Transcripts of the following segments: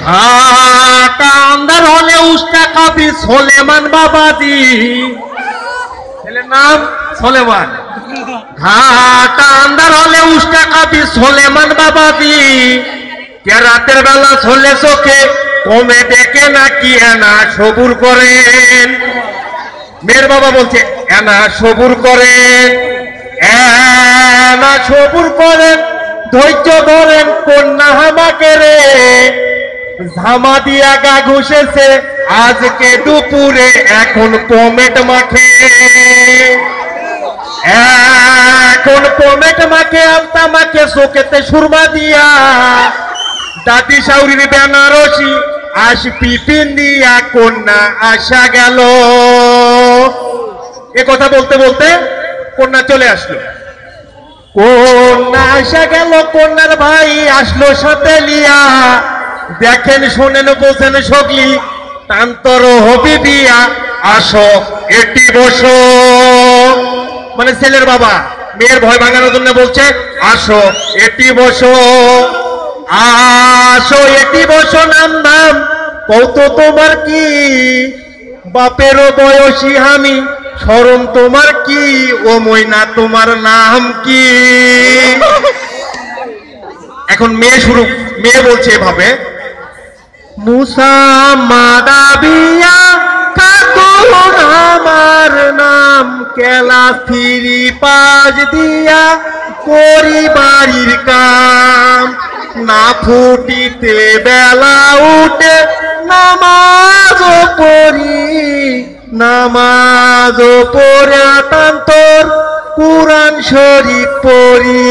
ঘাটা আন্দার হলে উস্তা কাপি সোলেমান বাবাজি, ছেলের নাম সোলেমান। ঘাটা আন্দার হলে উস্তা কাপি সোলেমান বাবাজি, কে রাতের বেলা চলে চোখে কমে দেখে নাকি এনা সবুর করেন। মেয়ের বাবা বলছে এনা সবুর করেন, এনা সবুর করেন, ধৈর্য ধরেন কন্যা হামাকে রে, ঝামা দিয়া গা ঘুষেছে আজকে দুপুরে এখন পমেট মাখে, এখন পমেট মাখে আমতা মাখে চোখেতে সুরমা দিয়া, দাদি শাউরির বেনারসি আস পিপিন দিয়া কন্যা আসা গেল। এ কথা বলতে বলতে কন্যা চলে আসলো। কন্যা আসা গেল, কন্যার ভাই আসলো সাথে লিয়া, দেখেন শোনেন বোঝেন সগলি তান্তর হবি বিয়া, আসো এটি বসো। মানে ছেলের বাবা মেয়ের ভয় ভাঙানোর জন্য বলছে আসো এটি বসো, আসো এটি বসো, নাম নাম কৌত তোমার কি, বাপেরও বয়সী আমি শরম তোমার কি, ও ময়না তোমার নাম কি। এখন মেয়ে বলছে এভাবে, মুসা মাদাবিয়া খাতুন আমার নাম, কেলা ফিরি পাঁচ দিয়া করি বাড়ির কাম, না ফুটিতে বেলা উঠে নামাজ পড়ি, নামাজ পড়া তান্তর কুরআন শরীফ পড়ি,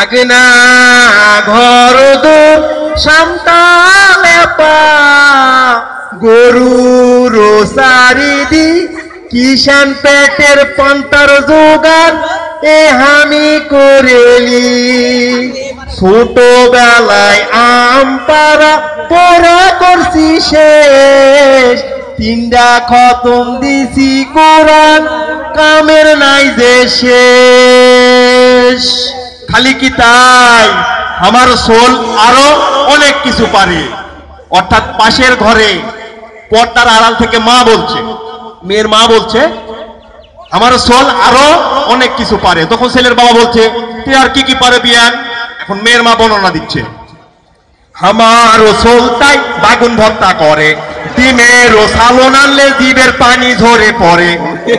আগনা ঘর দো সামতালে পা, গরুর সারি দি কিষান পেটের পান্তার জোগান এ হামি করেলি, ছোটবেলায় আম পাড়া পড়া করছি শেষ, তিনটা খতম দিছি কোরআন কামের নাই যে শেষ। খালি কি তাই, আমার সোল আরো অনেক কিছু পারে। অর্থাৎ পাশের ঘরে পর্দার আড়াল থেকে মা বলছে, মেয়ের মা বলছে আমার সোল আরো অনেক কিছু পারে। তখন ছেলের বাবা বলছে তুই আর কি কি পারে বিয়ান। এখন মেয়ের মা বর্ণনা দিচ্ছে, আমার সোল তাই বাগুন ভর্তা করে, ডিমের সালন আনলে জিভের পানি ঝরে পড়ে,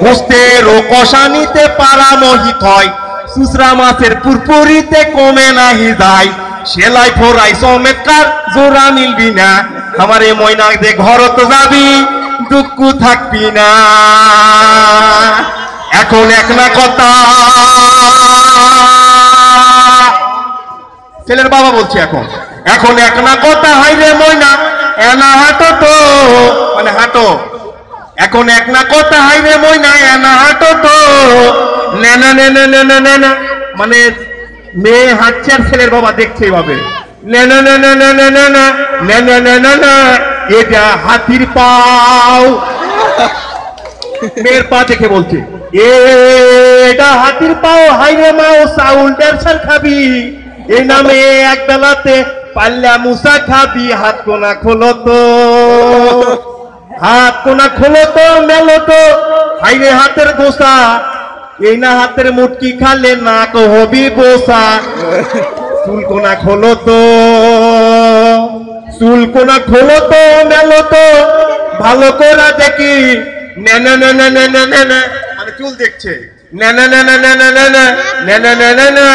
গোস্তের কষানিতে পারামোহিত হয়, সুসরা মাছের পুরপুরিতে কমে নাহি যায়, সেলাই ফোরাই চমৎকার জোড়া মিলবি না, আমার এই ময়না দে ঘর তো যাবি দুঃখ থাকবি না। এখন এক না কথা, ছেলের বাবা বলছে এখন এক না কথা, হাই রে ময়না এনা হাঁটো তো, মানে হাঁটো, এখন এক না কথা, হাই রে ময়না এনা হাঁটো তো, নেনা নেনা নেনা নেনা, মানে মেয়ে হাঁটছে আর ছেলের বাবা দেখছে এইভাবে, নেনা নেনা নেনা নেনা নেনা নেনা না, এটা হাতির পাও। মেয়ের পা দেখে বলছে এটা হাতির পাও, হাই রে মা ও চাউল ব্যবসার খাবি, এই নামে এক বেলাতে পাল্লা মুসা খাবি, হাত কোনা খোলো তো, হাত কোনা খোলো তো, মেলো তো, হাই রে হাতের গোসা, এই না হাতের মুটকি খালে না হবি বোসা, চুল কোনা খোলো তো, চুল কোনা খোলো তো, মেলো তো, ভালো করে দেখি, নেনা নেনা নেনা নেনা, মানে চুল দেখছে, নেনা নেনা নেনা নেনা নেনা নেনা না,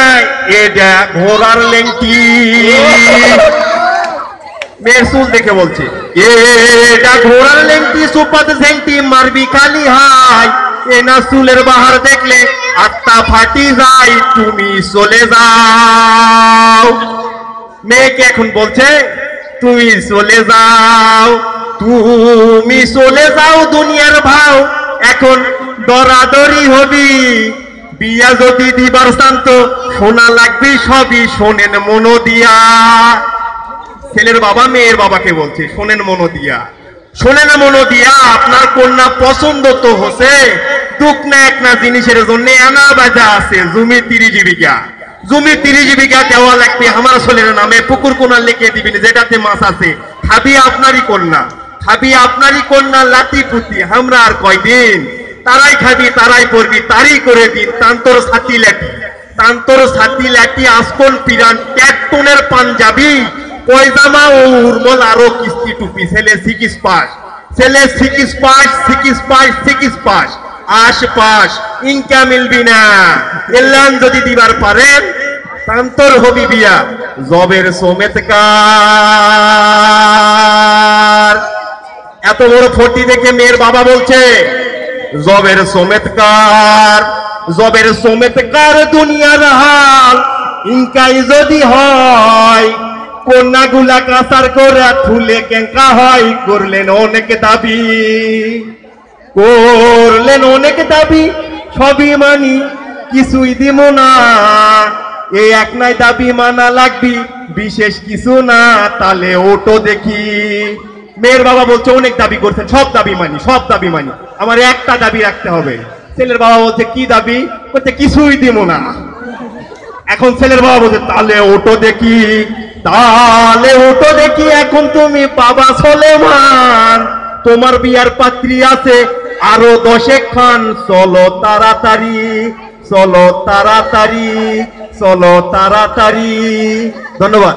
এটা ঘোড়ার লেংটি। মেয়ের চুল দেখে বলছে এটা ঘোড়ার লেংটি, সুপাতে ঝেংটি মারবি খালি হাই, এ না চুলের বাহার দেখলে আত্মা ফাটি যায়, তুমি চলে যাও। মেয়েকে এখন বলছে তুমি চলে যাও, তুমি চলে যাও দুনিয়ার ভাও, এখন দরাদরি হবি, বিয়া যদি দিবার শান্ত শোনা লাগবে সবই, শোনেন মনো দিয়া। ছেলের বাবা মেয়ের বাবাকে বলছে শোনেন মনো দিয়া, শোনেন মনো দিয়া, আপনার কন্যা পছন্দ তো হচ্ছে, দুঃখ না এক না জিনিসের জন্য আনা বাজা আছে, জমি 30 বিঘা, জমি 30 বিঘা দেওয়া লাগবে আমার ছেলের নামে, পুকুর কোনা লিখে দিবেন যেটাতে মাছ আছে। খাবি আপনারই কন্যা, খাবি আপনারই কন্যা লাতি পুতি, আমরা আর কয়দিন? তারাই খাবি তারাই পড়বি তারই করে দিন। তান্তর ছাতি লাঠি, তান্তর ছাতি লাঠি, আসকন পিরান, ট্যাকটনের পাঞ্জাবি, পয়জামা ও উর্মল আরো কিস্তি টুপি। ছেলে 6 পাস, ছেলে 6 পাস, 6 পাস, 6 পাস, আশপাশ ইনকা মিলবি না। এলান যদি দিবার পারেন তান্তর হবি বিয়া। জবের সোমেতকার, এত বড় ফটি দেখে মেয়ের বাবা বলছে জবের সোমেতকার, জবের সোমেতকার দুনিয়ার হাল। ইনকাই যদি হয় কন্যাগুলা কাসার করে থুলে কেঙ্কা হয়। করলেন অনেক দাবি, করলেন অনেক দাবি, সবই মানি কিছুই দিব না। এই এক নাই দাবি মানা লাগবি, বিশেষ কিছু না, তাহলে ওটো দেখি। মেয়ের বাবা বলছে অনেক দাবি করছেন, সব দাবি মানি, সব দাবি মানি, আমার একটা দাবি রাখতে হবে। ছেলের বাবা বলছে কি দাবি? বলছে কিছুই দিব না। এখন ছেলের বাবা বলছে তাহলে ওটো দেখি, তাহলে ওটো দেখি। এখন তুমি বাবা সলেমান, তোমার বিয়ার পাত্রী আছে আরো 10 খান। চলো তাড়াতাড়ি, চলো তাড়াতাড়ি, চলো তাড়াতাড়ি। ধন্যবাদ।